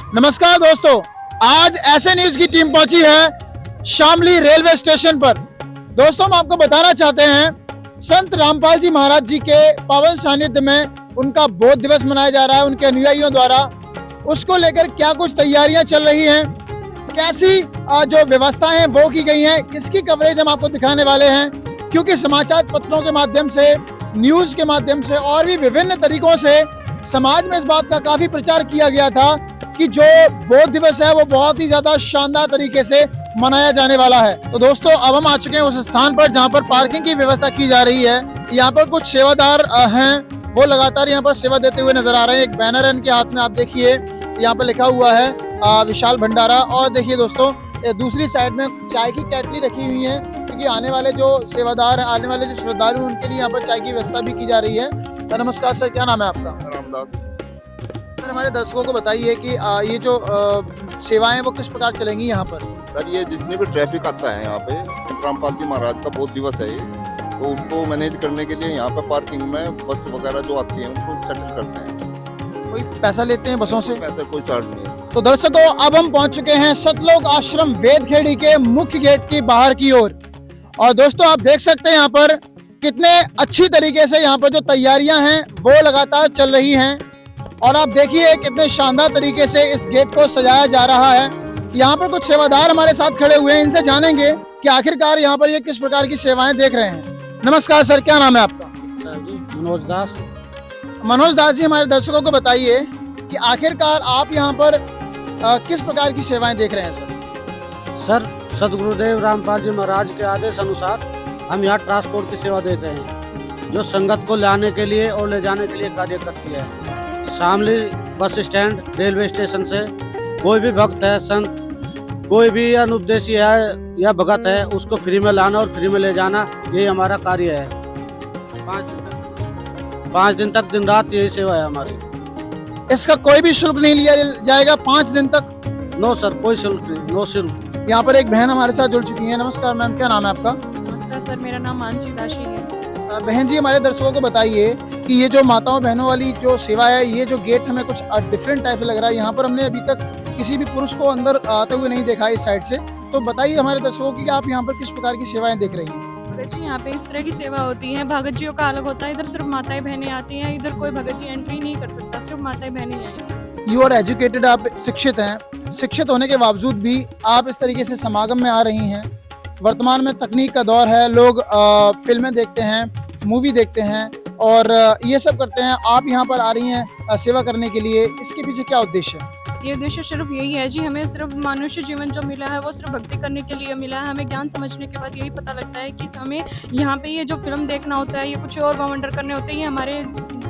नमस्कार दोस्तों, आज ऐसे न्यूज की टीम पहुंची है शामली रेलवे स्टेशन पर। दोस्तों, हम आपको बताना चाहते हैं संत रामपाल जी महाराज जी के पावन सानिध्य में उनका बोध दिवस मनाया जा रहा है उनके अनुयायियों द्वारा। उसको लेकर क्या कुछ तैयारियां चल रही हैं, कैसी जो व्यवस्थाएं हैं वो की गई हैं, इसकी कवरेज हम आपको दिखाने वाले हैं। क्योंकि समाचार पत्रों के माध्यम से, न्यूज के माध्यम से और भी विभिन्न तरीकों से समाज में इस बात का काफी प्रचार किया गया था कि जो बोध दिवस है वो बहुत ही ज्यादा शानदार तरीके से मनाया जाने वाला है। तो दोस्तों, अब हम आ चुके हैं उस स्थान पर जहां पर पार्किंग की व्यवस्था की जा रही है। यहाँ पर कुछ सेवादार हैं, वो लगातार यहाँ पर सेवा देते हुए नजर आ रहे हैं। एक बैनर है इनके हाथ में, आप देखिए यहाँ पर लिखा हुआ है विशाल भंडारा। और देखिए दोस्तों, दूसरी साइड में चाय की केटली रखी हुई है, क्योंकि आने वाले जो सेवादार, आने वाले जो श्रद्धालु, उनके लिए यहाँ पर चाय की व्यवस्था भी की जा रही है। नमस्कार सर, क्या नाम है आपका? रामदास। सर, हमारे दर्शकों को बताइए कि ये जो सेवाएं वो किस प्रकार चलेंगी यहाँ पर? सर, ये जितने भी ट्रैफिक आता है यहाँ पे, संत रामपाल जी महाराज का बोध दिवस है ये, तो उसको मैनेज करने के लिए यहाँ पे पार्किंग में बस वगैरह जो आती है उनको सेटल करते हैं। कोई पैसा लेते हैं बसों से? पैसे कोई चार्ज नहीं है। तो दर्शकों, अब हम पहुंच चुके हैं सतलोक आश्रम वेदखेड़ी के मुख्य गेट की बाहर की ओर। और दोस्तों, आप देख सकते हैं यहाँ पर कितने अच्छी तरीके से यहाँ पर जो तैयारियां हैं वो लगातार चल रही हैं। और आप देखिए कितने शानदार तरीके से इस गेट को सजाया जा रहा है। यहाँ पर कुछ सेवादार हमारे साथ खड़े हुए हैं, इनसे जानेंगे कि आखिरकार यहाँ पर ये किस प्रकार की सेवाएं देख रहे हैं। नमस्कार सर, क्या नाम है आपका? मनोज दास। मनोज दास जी, हमारे दर्शकों को बताइए कि आखिरकार आप यहाँ पर किस प्रकार की सेवाएं देख रहे हैं सर? सर, सदगुरुदेव रामपाल जी महाराज के आदेश अनुसार हम यहाँ ट्रांसपोर्ट की सेवा देते हैं, जो संगत को लाने के लिए और ले जाने के लिए कार्य करती है। Shamli bus stand railway station से कोई भी भक्त है, संत, कोई भी अनुपदेशी है या भगत है, उसको फ्री में लाना और फ्री में ले जाना, यही हमारा कार्य है। 5 दिन तक दिन रात यही सेवा है हमारी। इसका कोई भी शुल्क नहीं लिया जाएगा 5 दिन तक? नो सर, कोई शुल्क नहीं, नो शुल्क। यहाँ पर एक बहन हमारे साथ जुड़ चुकी है। नमस्कार मैम, क्या नाम है आपका? नमस्कार सर, मेरा नाम मानसी दाशी है। बहन जी, हमारे दर्शकों को बताइए कि ये जो माताओं बहनों वाली जो सेवा है, ये जो गेट हमें कुछ डिफरेंट टाइप लग रहा है। यहाँ पर हमने अभी तक किसी भी पुरुष को अंदर आते हुए नहीं देखा इस साइड से। तो बताइए हमारे दर्शकों की कि आप यहाँ पर किस प्रकार की सेवाएं देख रही हैं? भगत जी, यहाँ पे इस तरह की सेवा होती है। भगत जियों का अलग होता है, इधर सिर्फ माताएं बहनें आती हैं। इधर कोई भगत जी एंट्री नहीं कर सकता, सिर्फ माताएं बहनें आएंगी। यू आर एजुकेटेड, आप शिक्षित हैं। शिक्षित होने के बावजूद भी आप इस तरीके से समागम में आ रही हैं। वर्तमान में तकनीक का दौर है, लोग फिल्में देखते हैं, मूवी देखते हैं और ये सब करते हैं। आप यहाँ पर आ रही हैं सेवा करने के लिए, इसके पीछे क्या उद्देश्य है? ये उद्देश्य सिर्फ यही है जी, हमें सिर्फ मनुष्य जीवन जो मिला है वो सिर्फ भक्ति करने के लिए मिला है। हमें ज्ञान समझने के बाद यही पता लगता है कि हमें यहाँ पे ये जो फिल्म देखना होता है, ये कुछ और वंडर करने होते हैं, ये हमारे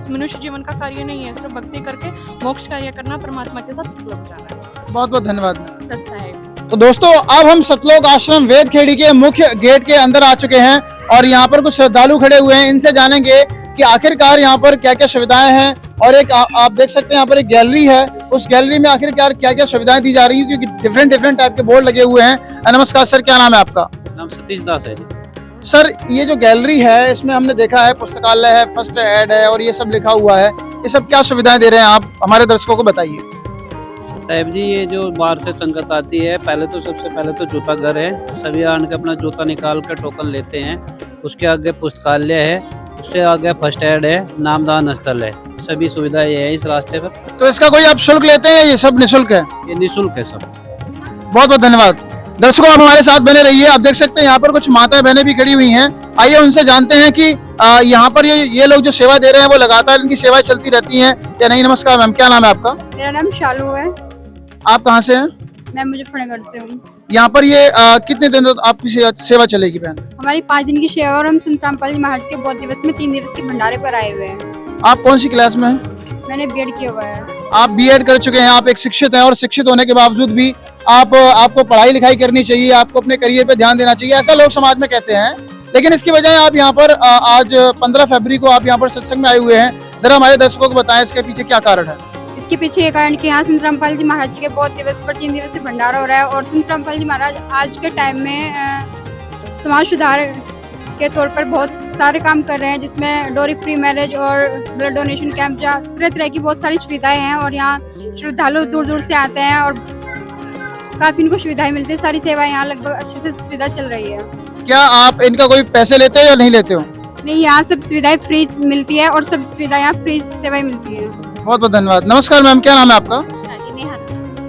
मनुष्य जीवन का कार्य नहीं है। सिर्फ भक्ति करके मोक्ष कार्य करना, परमात्मा के साथ सतलोक जाना है। बहुत बहुत धन्यवाद। सच साहेब। तो दोस्तों, अब हम सतलोक आश्रम वेदखेड़ी के मुख्य गेट के अंदर आ चुके हैं और यहाँ पर कुछ श्रद्धालु खड़े हुए हैं। इनसे जानेंगे कि आखिरकार यहाँ पर क्या क्या सुविधाएं हैं। और एक आप देख सकते हैं यहाँ पर एक गैलरी है, उस गैलरी में आखिरकार क्या क्या सुविधाएं दी जा रही है, क्योंकि डिफरेंट टाइप के बोर्ड लगे हुए हैं। नमस्कार सर, क्या नाम है आपका? नाम सतीश दास है जी। सर, ये जो गैलरी है, इसमें हमने देखा है पुस्तकालय है, फर्स्ट एड है और ये सब लिखा हुआ है। ये सब क्या सुविधाएं दे रहे हैं आप, हमारे दर्शकों को बताइए। साहब जी, ये जो बाहर से संगत आती है, सबसे पहले तो जूता घर है। सभी आन के अपना जूता निकाल कर टोकन लेते हैं। उसके आगे पुस्तकालय है, उससे आगे फर्स्ट एड है, नामदान स्थल है। सभी सुविधाएं ये है इस रास्ते पर। तो इसका कोई आप शुल्क लेते हैं? ये सब निःशुल्क है? ये निःशुल्क है सब। बहुत बहुत धन्यवाद। दर्शकों, आप हमारे साथ बने रहिए। आप देख सकते हैं यहाँ पर कुछ माता बहनें भी खड़ी हुई हैं। आइए उनसे जानते हैं कि यहाँ पर ये लोग जो सेवा दे रहे हैं वो लगातार इनकी सेवाएं चलती रहती हैं या नहीं। नमस्कार मैम, क्या नाम है आपका? मेरा नाम शालू है। आप कहाँ से हैं? मैं मुजफ्फरनगर से हूँ। यहाँ पर ये कितने दिन तक आपकी सेवा चलेगी बहन? हमारी 5 दिन की सेवा और हम संत रामपाल जी महाराज के बोध दिवस में 3 दिवस के भंडारे पर आए हुए हैं। आप कौन सी क्लास में हैं? मैंने बीएड किया हुआ है। आप बीएड कर चुके हैं, आप एक शिक्षित हैं और शिक्षित होने के बावजूद भी आपको पढ़ाई लिखाई करनी चाहिए, आपको अपने करियर पे ध्यान देना चाहिए, ऐसा लोग समाज में कहते हैं। लेकिन इसकी बजाय आप यहाँ पर आज 15 फरवरी को आप यहाँ पर सत्संग में आए हुए हैं। जरा हमारे दर्शकों को बताएं इसके पीछे क्या कारण है? इसके पीछे ये कारण कि यहाँ संत रामपाल जी महाराज जी के बोध दिवस पर 3 दिवसीय भंडारा हो रहा है। और संत रामपाल जी महाराज आज के टाइम में समाज सुधार के तौर पर बहुत सारे काम कर रहे हैं, जिसमें डोरी फ्री मैरिज और ब्लड डोनेशन कैंप, जहाँ तरह तरह की बहुत सारी सुविधाएं हैं और यहाँ श्रद्धालु दूर दूर से आते हैं और काफ़ी इनको सुविधाएं मिलती है। सारी सेवाएं यहाँ लगभग अच्छे से सुविधा चल रही है। क्या आप इनका कोई पैसे लेते हो या नहीं लेते हो? नहीं, यहाँ सब सुविधाएं फ्री मिलती है और सब सुविधाएं यहाँ फ्री सेवाएं मिलती है। बहुत बहुत धन्यवाद। नमस्कार मैम, क्या नाम है आपका?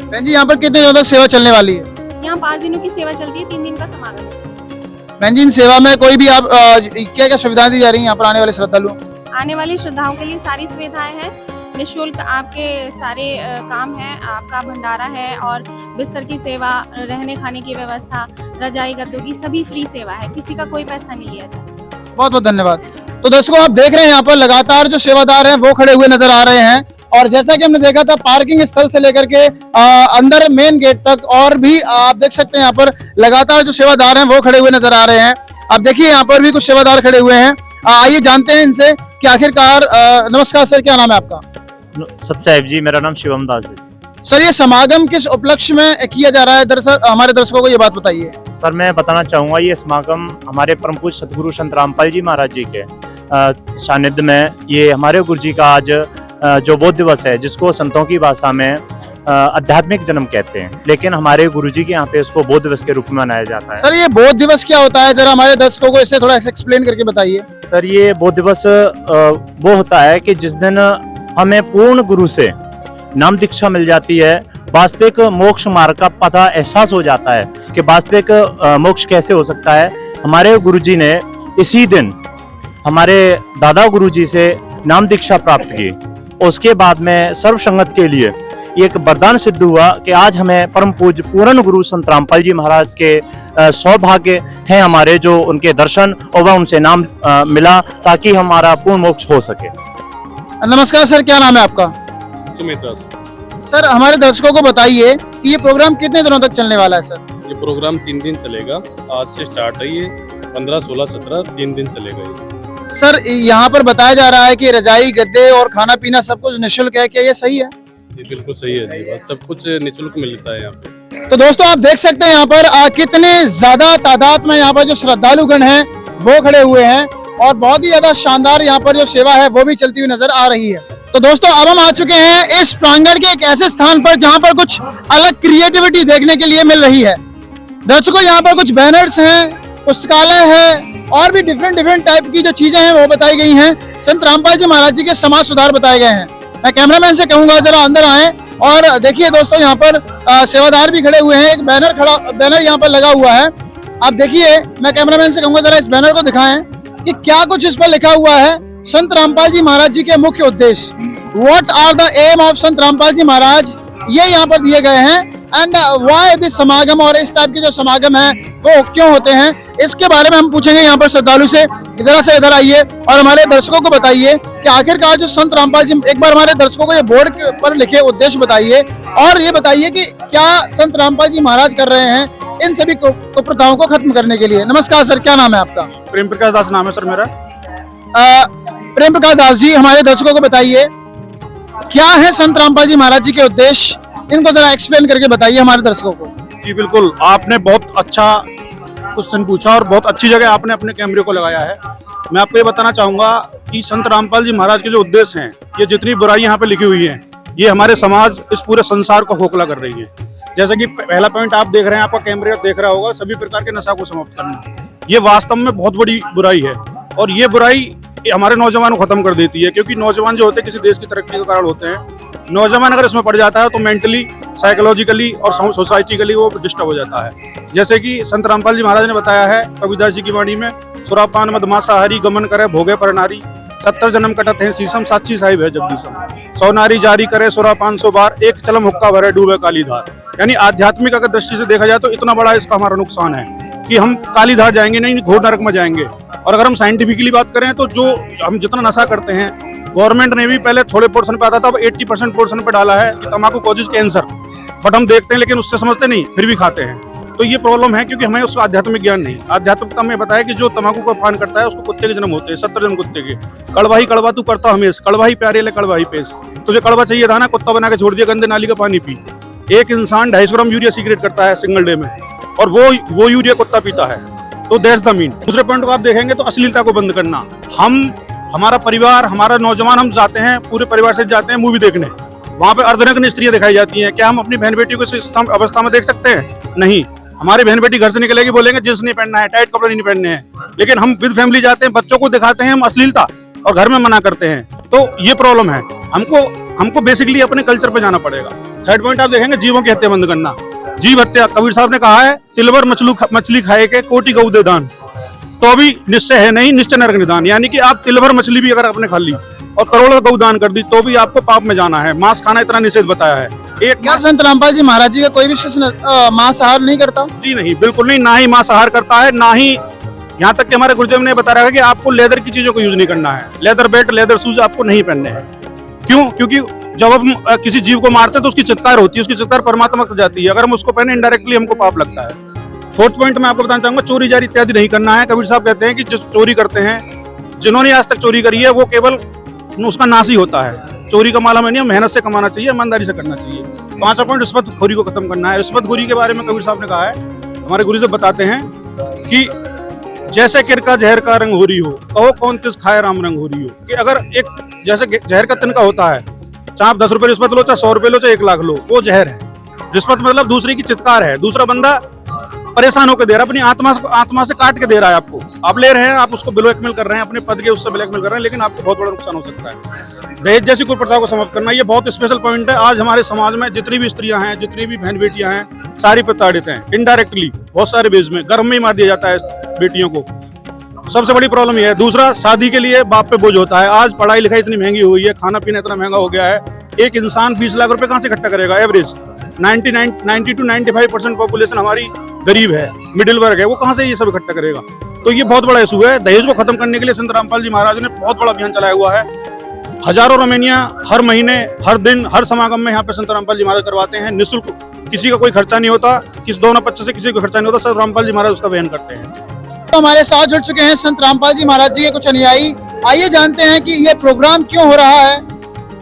बहन जी, यहाँ पर कितने दिनों तक सेवा चलने वाली है? यहाँ 5 दिनों की सेवा चलती है, 3 दिन का समागम है। बहन जी, इन सेवा में कोई भी आप क्या क्या सुविधाएं दी जा रही हैं यहाँ पर आने वाले श्रद्धालु? आने वाली श्रद्धाओं के लिए सारी सुविधाएं हैं, निःशुल्क आपके सारे काम हैं, आपका भंडारा है और बिस्तर की सेवा, रहने खाने की व्यवस्था, रजाई गद्दों की सभी फ्री सेवा है, किसी का कोई पैसा नहीं लिया जाता। बहुत बहुत धन्यवाद। तो दर्शकों, आप देख रहे हैं यहाँ पर लगातार जो सेवादार हैं वो खड़े हुए नजर आ रहे हैं और जैसा कि हमने देखा था पार्किंग स्थल से लेकर के अंदर मेन गेट तक, और भी आप देख सकते हैं यहाँ पर लगातार जो सेवादार हैं वो खड़े हुए नजर आ रहे हैं। आप देखिए यहाँ पर भी कुछ सेवादार खड़े हुए हैं। आइए जानते हैं इनसे कि आखिरकार नमस्कार सर, क्या नाम है आपका? सत्साहिब जी, मेरा नाम शिवम दास है। सर, ये समागम किस उपलक्ष्य में किया जा रहा है? दरअसल हमारे दर्शकों को ये बात बताइए। सर, मैं बताना चाहूँगा ये समागम हमारे परम पूज्य सतगुरु संत रामपाल जी महाराज जी के सानिध्य में, ये हमारे गुरु जी का आज जो बोध दिवस है, जिसको संतों की भाषा में आध्यात्मिक जन्म कहते हैं, लेकिन हमारे गुरु जी के यहाँ पे इसको बोध दिवस के रूप में मनाया जाता है। सर, ये बोध दिवस क्या होता है? जरा हमारे दर्शकों को इसे थोड़ा एक्सप्लेन करके बताइए। सर, ये बोध दिवस वो होता है कि जिस दिन हमें पूर्ण गुरु से नाम दीक्षा मिल जाती है, वास्तविक मोक्ष मार्ग का पता एहसास हो जाता है कि वास्तविक मोक्ष कैसे हो सकता है। हमारे गुरुजी ने इसी दिन हमारे दादा गुरुजी से नाम दीक्षा प्राप्त की। उसके बाद में सर्व संगत के लिए एक वरदान सिद्ध हुआ कि आज हमें परम पूज्य पूर्ण गुरु संत रामपाल जी महाराज के सौभाग्य हैं हमारे, जो उनके दर्शन और वह उनसे नाम मिला ताकि हमारा पूर्ण मोक्ष हो सके। नमस्कार सर, क्या नाम है आपका? सुमित दास। सर, हमारे दर्शकों को बताइए कि ये प्रोग्राम कितने दिनों तक चलने वाला है? सर, ये प्रोग्राम 3 दिन चलेगा, आज से स्टार्ट है ये 15, 16, 17 3 दिन चलेगा ये। सर, यहाँ पर बताया जा रहा है कि रजाई गद्दे और खाना पीना सब कुछ निःशुल्क है, क्या ये सही है? ये बिल्कुल सही है जी, बस सब कुछ निःशुल्क मिलता है यहाँ पे। तो दोस्तों, आप देख सकते हैं यहाँ पर कितने ज्यादा तादाद में यहाँ पर जो श्रद्धालुगण हैं वो खड़े हुए हैं और बहुत ही ज्यादा शानदार यहाँ पर जो सेवा है वो भी चलती हुई नजर आ रही है। तो दोस्तों, अब हम आ चुके हैं इस प्रांगण के एक ऐसे स्थान पर जहाँ पर कुछ अलग क्रिएटिविटी देखने के लिए मिल रही है। दर्शकों, यहाँ पर कुछ बैनर्स हैं, पुस्तकालय है और भी डिफरेंट टाइप की जो चीजें हैं वो बताई गई हैं। संत रामपाल जी महाराज जी के समाज सुधार बताए गए हैं। मैं कैमरामैन से कहूंगा जरा अंदर आए और देखिए दोस्तों, यहाँ पर सेवादार भी खड़े हुए हैं। एक बैनर यहाँ पर लगा हुआ है। आप देखिए, मैं कैमरामैन से कहूंगा जरा इस बैनर को दिखाएं कि क्या कुछ इस पर लिखा हुआ है। संत रामपाल जी महाराज जी के मुख्य उद्देश्य, what are the aim of Sant Rampal जी महाराज, ये यहाँ पर दिए गए हैं। एंड व्हाई दिस समागम, और इस टाइप के जो समागम है वो क्यों होते हैं, इसके बारे में हम पूछेंगे यहाँ पर श्रद्धालु से। जरा से इधर आइए और हमारे दर्शकों को बताइए कि आखिरकार जो संत रामपाल जी, एक बार हमारे दर्शकों को ये बोर्ड पर लिखे उद्देश्य बताइए और ये बताइए कि क्या संत रामपाल जी महाराज कर रहे हैं इन सभी कुप्रथाओं को खत्म करने के लिए। नमस्कार सर, क्या नाम है आपका? प्रेम प्रकाश दास नाम है सर मेरा। प्रेम प्रकाश दास जी, हमारे दर्शकों को बताइए क्या है संत रामपाल जी महाराज जी के उद्देश्य, इनको जरा एक्सप्लेन करके बताइए हमारे दर्शकों को। जी बिल्कुल, आपने बहुत अच्छा क्वेश्चन पूछा और बहुत अच्छी जगह आपने अपने कैमरे को लगाया है। मैं आपको ये बताना चाहूंगा कि संत रामपाल जी महाराज के जो उद्देश्य हैं, ये जितनी बुराई यहाँ पे लिखी हुई है, ये हमारे समाज, इस पूरे संसार को खोखला कर रही है। जैसे कि पहला पॉइंट आप देख रहे हैं, आपका कैमरे देख रहा होगा, सभी प्रकार के नशा को समाप्त करना। ये वास्तव में बहुत बड़ी बुराई है और ये बुराई हमारे नौजवानों को खत्म कर देती है, क्योंकि नौजवान जो होते हैं किसी देश की तरक्की के कारण होते हैं। नौजवान अगर इसमें पड़ जाता है तो मेंटली, साइकोलॉजिकली और सोसाइटिकली वो डिस्टर्ब हो जाता है। जैसे कि संत रामपाल जी महाराज ने बताया है कबीरदास जी की वाणी में, सुरापान मदमासा हरि गमन करे भोगे पर नारी, 70 जन्म कटत है शीशम साक्षी साहिब है जगदीशम, 100 नारी जारी करे सुरापान 100 बार, एक चलम हुक्का भरे डूबे काली धार। यानी आध्यात्मिक अगर दृष्टि से देखा जाए तो इतना बड़ा इसका हमारा नुकसान है कि हम काली धार जाएंगे, नहीं घोर नरक में जाएंगे। और अगर हम साइंटिफिकली बात करें तो जो हम जितना नशा करते हैं, गवर्नमेंट ने भी पहले थोड़े पोर्शन पे आता था, अब 80% पोर्शन पे डाला है कि तम्बाकू कॉजेज कैंसर, बट हम देखते हैं लेकिन उससे समझते नहीं, फिर भी खाते हैं। तो ये प्रॉब्लम है क्योंकि हमें उसका आध्यात्मिक ज्ञान नहीं। आध्यात्मिकता में बताया कि जो तम्बाकू का पान करता है उसको कुत्ते के जन्म होते हैं, 70 जन्म कुत्ते के। कड़वाही कड़वा तू करता हमेश, कड़वाही प्यारे ले कड़वाही पेश। तुझे कड़वा चाहिए था ना, कुत्ता बना के छोड़ दिया, गंदे नाली का पानी पी। एक इंसान 250 ग्राम यूरिया सिगरेट करता है सिंगल डे में, और वो यूरिया कुत्ता पीता है। तो दैट्स द मीन। दूसरे पॉइंट को आप देखेंगे तो अश्लीलता को बंद करना। हमारा परिवार, हमारा नौजवान, हम जाते हैं पूरे परिवार से जाते हैं मूवी देखने, वहाँ पे अर्धनग्न स्त्रियां दिखाई जाती हैं। क्या हम अपनी बहन बेटी को इस अवस्था में देख सकते हैं? नहीं। हमारी बहन बेटी घर से निकलेगी, बोलेंगे जींस नहीं पहनना है, टाइट कपड़े नहीं पहनने हैं, लेकिन हम विद फैमिली जाते हैं, बच्चों को दिखाते हैं हम अश्लीलता और घर में मना करते हैं। तो ये प्रॉब्लम है। हमको बेसिकली अपने कल्चर पे जाना पड़ेगा। थर्ड पॉइंट आप देखेंगे, जीवों की हत्या बंद करना। जीव हत्या, कबीर साहब ने कहा है, तिलवर मछली खाए के कोटि गऊ दे दान, तो भी निश्चय है नहीं, निश्चय नरक निदान। यानी कि आप तिलभर मछली भी अगर आपने खा ली और करोड़ों गौ दान कर दी तो भी आपको पाप में जाना है। मांस खाना इतना निषेध बताया है। क्या संत रामपाल जी महाराज जी का कोई भी शिष्य मांसाहार नहीं करता? जी नहीं, बिल्कुल नहीं, ना ही मांसाहार करता है, ना ही यहाँ तक कि हमारे गुरुदेव ने बता रहा है कि आपको लेदर की चीजों को यूज नहीं करना है। लेदर बेल्ट, लेदर शूज आपको नहीं पहनने हैं। क्यों? क्योंकि जब हम किसी जीव को मारते हैं तो उसकी चित्कार होती है, उसकी चित्कार परमात्मा तक जाती है। अगर हम उसको पहने इनडायरेक्टली हमको पाप लगता है। फोर्थ पॉइंट मैं आपको बताना चाहूंगा, चोरी जारी इत्यादि नहीं करना है। कबीर साहब कहते हैं कि जो चोरी करते हैं, जिन्होंने आज तक चोरी करी है, वो केवल उसका नाश ही होता है। चोरी का माला में नहीं, मेहनत से कमाना चाहिए, ईमानदारी से करना चाहिए। पांचवा पॉइंट, रिश्वतखोरी को खत्म करना है। रिश्वतखोरी के बारे में कबीर साहब ने कहा है, हमारे गुरुदेव बताते हैं कि जैसे किर का जहर का रंग हो रही हो, कहो कौन तिस खाए राम रंग हो रही हो। कि अगर एक जैसे जहर का तिनका होता है, चाहे आप 10 रुपए रिश्वत लो, चाहे 100 रुपए लो, चाहे 1 लाख लो, वो जहर है। रिश्वत मतलब दूसरे की चित्कार है। दूसरा बंदा परेशान होकर दे रहा है, अपनी आत्मा से काट के दे रहा है आपको। आप ले रहे हैं, आप उसको ब्लैकमेल कर रहे हैं, अपने पद के उससे ब्लैकमेल कर रहे हैं, लेकिन आपको बहुत बड़ा नुकसान हो सकता है। दहेज जैसी कोई प्रथा को समाप्त करना, ये बहुत स्पेशल पॉइंट है। आज हमारे समाज में जितनी भी स्त्रियां हैं, जितनी भी बहन बेटियां हैं, सारी प्रताड़ित हैं इनडायरेक्टली, बहुत सारे बेस में। गर्भ में ही मार दिया जाता है बेटियों को, सबसे बड़ी प्रॉब्लम ये है। दूसरा, शादी के लिए बाप पे बोझ होता है। आज पढ़ाई लिखाई इतनी महंगी हुई है, खाना पीना इतना महंगा हो गया है, एक इंसान 20 लाख रुपए कहाँ से इकट्ठा करेगा? एवरेज 90 to 95% पॉपुलेशन हमारी गरीब है, मिडिल वर्ग है, वो कहाँ से ये सब इकट्ठा करेगा? तो ये बहुत बड़ा इशू है। दहेज को खत्म करने के लिए संत रामपाल जी महाराज ने बहुत बड़ा अभियान चलाया हुआ है। हजारों रोमेनिया हर महीने, हर दिन, हर समागम में यहाँ पे संत रामपाल जी महाराज करवाते हैं निःशुल्क। किसी का कोई खर्चा नहीं होता, किस दोनों पक्ष से किसी को खर्चा नहीं होता, संत रामपाल जी महाराज उसका बयान करते हैं। तो हमारे साथ जुड़ चुके हैं संत रामपाल जी महाराज जी के कुछ अनुयायी। आइए जानते हैं कि ये प्रोग्राम क्यों हो रहा है,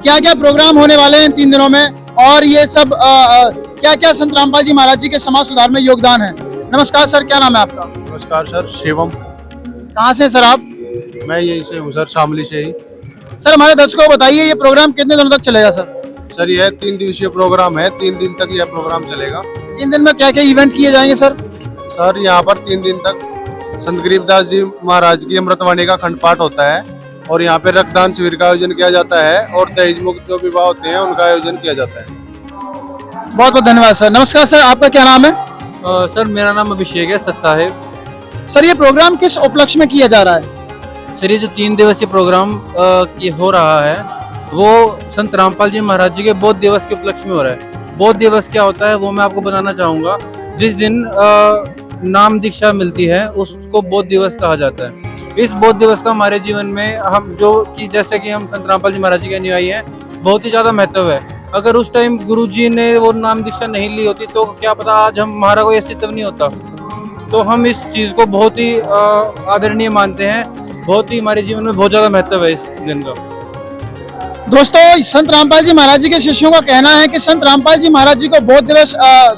क्या क्या प्रोग्राम होने वाले हैं इन 3 दिनों में, और ये सब क्या क्या संत रामपाल जी महाराज जी के समाज सुधार में योगदान है। नमस्कार सर, क्या नाम है आपका? नमस्कार सर, शिवम। कहाँ से सर आप? मैं यहीं से हूँ सर, शामली से ही। सर हमारे दर्शकों को बताइए, ये प्रोग्राम कितने दिनों तक चलेगा सर? सर यह 3 दिवसीय प्रोग्राम है, 3 दिन तक यह प्रोग्राम चलेगा। 3 दिन में क्या क्या इवेंट किए जाएंगे सर? सर यहाँ पर 3 दिन तक संत गरीबदास जी महाराज की अमृतवाणी का खंड पाठ होता है, और यहाँ पे रक्तदान शिविर का आयोजन किया जाता है, और दहेज मुक्त जो विवाह होते हैं उनका आयोजन किया जाता है। बहुत बहुत धन्यवाद सर। नमस्कार सर, आपका क्या नाम है? सर मेरा नाम अभिषेक है, सत साहेब। सर ये प्रोग्राम किस उपलक्ष्य में किया जा रहा है? सर ये जो 3 दिवसीय प्रोग्राम हो रहा है वो संत रामपाल जी महाराज जी के बौद्ध दिवस के उपलक्ष्य में हो रहा है। बौद्ध दिवस क्या होता है वो मैं आपको बताना चाहूँगा। जिस दिन नाम दीक्षा मिलती है उसको बौद्ध दिवस कहा जाता है। इस बौद्ध दिवस का हमारे जीवन में हम जो कि जैसे कि हम संत रामपाल जी महाराज जी के अनुयायी हैं, बहुत ही ज़्यादा महत्व है। अगर उस टाइम गुरु जी ने वो नाम दीक्षा नहीं ली होती तो क्या पता आज हमारा कोई अस्तित्व नहीं होता। तो हम इस चीज़ को बहुत ही आदरणीय मानते हैं, बहुत ही हमारे जीवन में बहुत ज़्यादा महत्व है इस दिन का। दोस्तों, संत रामपाल जी महाराज जी के शिष्यों का कहना है कि संत रामपाल जी महाराज जी को बौद्ध दिवस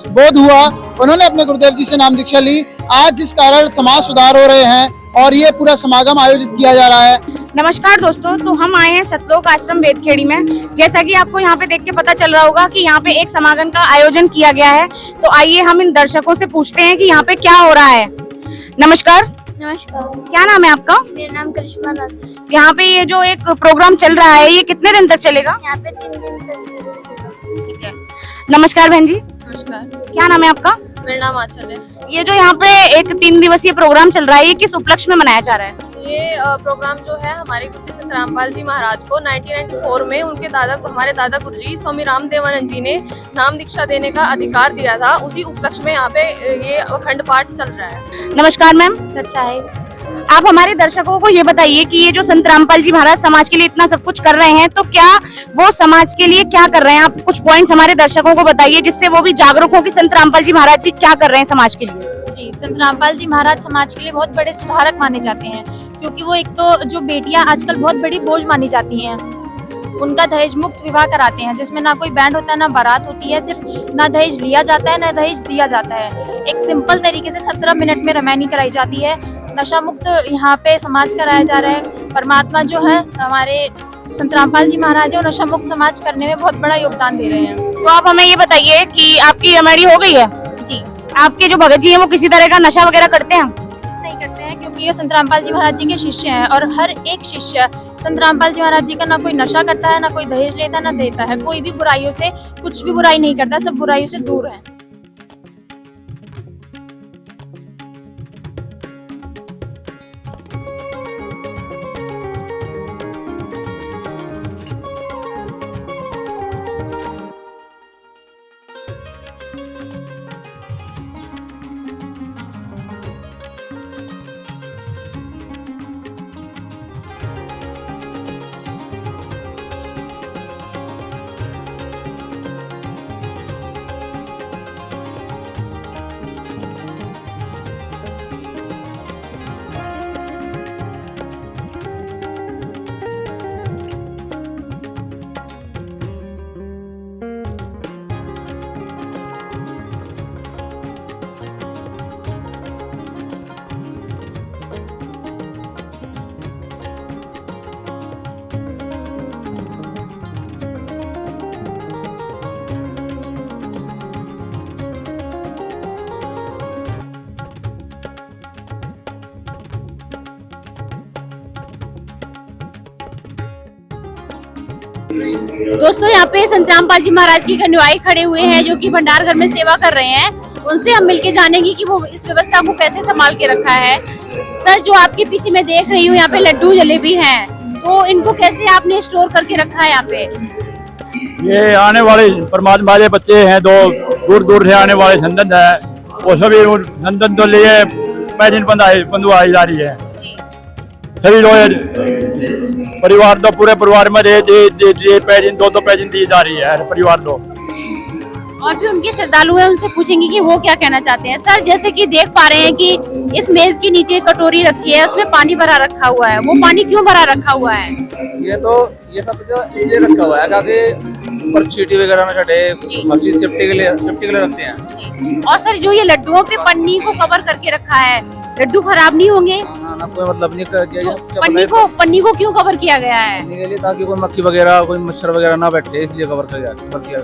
बोध हुआ, उन्होंने अपने गुरुदेव जी से नाम दीक्षा ली, आज जिस कारण समाज सुधार हो रहे हैं और ये पूरा समागम आयोजित किया जा रहा है। नमस्कार दोस्तों, तो हम आए हैं सतलोक आश्रम वेदखेड़ी में। जैसा कि आपको यहाँ पे देख के पता चल रहा होगा कि यहाँ पे एक समागम का आयोजन किया गया है। तो आइए हम इन दर्शकों से पूछते हैं कि यहाँ पे क्या हो रहा है। नमस्कार। नमस्कार। क्या नाम है आपका? मेरा नाम करिश्मा दास है। यहाँ पे ये जो एक प्रोग्राम चल रहा है ये कितने दिन तक चलेगा? यहाँ पे 3 दिन तक। ठीक है। नमस्कार बहन जी। नमस्कार। क्या नाम है आपका? मेरा नाम आंचल है। ये जो यहाँ पे एक 3 दिवसीय प्रोग्राम चल रहा है ये किस उपलक्ष्य में मनाया जा रहा है? ये प्रोग्राम जो है हमारे गुरुजी संत रामपाल जी महाराज को 1994 में उनके हमारे दादा गुरुजी स्वामी रामदेवानंद जी ने नाम दीक्षा देने का अधिकार दिया था। उसी उपलक्ष्य में यहाँ पे ये अखंड पाठ चल रहा है। नमस्कार मैम। सच्चा है। आप हमारे दर्शकों को ये बताइए कि ये जो संत रामपाल जी महाराज समाज के लिए इतना सब कुछ कर रहे हैं, तो क्या वो समाज के लिए क्या कर रहे हैं? आप कुछ पॉइंट्स हमारे दर्शकों को बताइए जिससे वो भी जागरूक हो कि संत रामपाल जी महाराज जी क्या कर रहे हैं समाज के लिए। जी, संत रामपाल जी महाराज समाज के लिए बहुत बड़े सुधारक माने जाते हैं, क्योंकि वो एक तो जो बेटियां आजकल बहुत बड़ी बोझ मानी जाती हैं, उनका दहेज मुक्त विवाह कराते हैं, जिसमें ना कोई बैंड होता है, ना बारात होती है, सिर्फ ना दहेज लिया जाता है ना दहेज दिया जाता है। एक सिंपल तरीके से 17 मिनट में रमैनी कराई जाती है। नशा मुक्त यहाँ पे समाज कराया जा रहा है। परमात्मा जो है हमारे संत रामपाल जी महाराज है, नशा मुक्त समाज करने में बहुत बड़ा योगदान दे रहे हैं। तो आप हमें ये बताइए कि आपकी रेमेडी हो गई है? जी। आपके जो भगत जी हैं वो किसी तरह का नशा वगैरह करते हैं? कुछ नहीं करते हैं, क्योंकि ये संत रामपाल जी महाराज जी के शिष्य हैं और हर एक शिष्य संत रामपाल जी महाराज जी का ना कोई नशा करता है, ना कोई दहेज लेता है, ना देता है। कोई भी बुराइयों से कुछ भी बुराई नहीं करता, सब बुराइयों से दूर है। दोस्तों यहाँ पे संत रामपाल जी महाराज की अनुयायी खड़े हुए हैं जो कि भंडार घर में सेवा कर रहे हैं। उनसे हम मिलके जानेंगे कि वो इस व्यवस्था को कैसे संभाल के रखा है। सर, जो आपके पीछे मैं देख रही हूँ यहाँ पे लड्डू जलेबी हैं, तो इनको कैसे आपने स्टोर करके रखा है यहाँ पे? ये आने वाले परमात्मा के बच्चे हैं, दो दूर दूर से आने वाले संतन है, वो सभी संतन तो लिए पैजिन बंधुआई जा रही है। सभी लोग परिवार तो पूरे परिवार में पैजिन दो पैजिन दी जा रही है परिवार दो। और भी उनके श्रद्धालु हैं, उनसे पूछेंगे कि वो क्या कहना चाहते हैं। सर, जैसे कि देख पा रहे हैं कि इस मेज के नीचे कटोरी रखी है, उसमें पानी भरा रखा हुआ है। वो पानी क्यों भरा रखा हुआ है? ये सब इसलिए रखा हुआ है ताकि ऊपर चींटी वगैरह ना चढ़े, मछली सेफ्टी के लिए रखते हैं। और सर, जो ये लड्डुओं पे पन्नी को कवर करके रखा है, लड्डू खराब नहीं होंगे? ना कोई मतलब नहीं पन्नी को क्यों कवर किया गया है? ताकि कोई मक्खी वगैरह कोई मच्छर वगैरह ना बैठे, इसलिए कवर किया।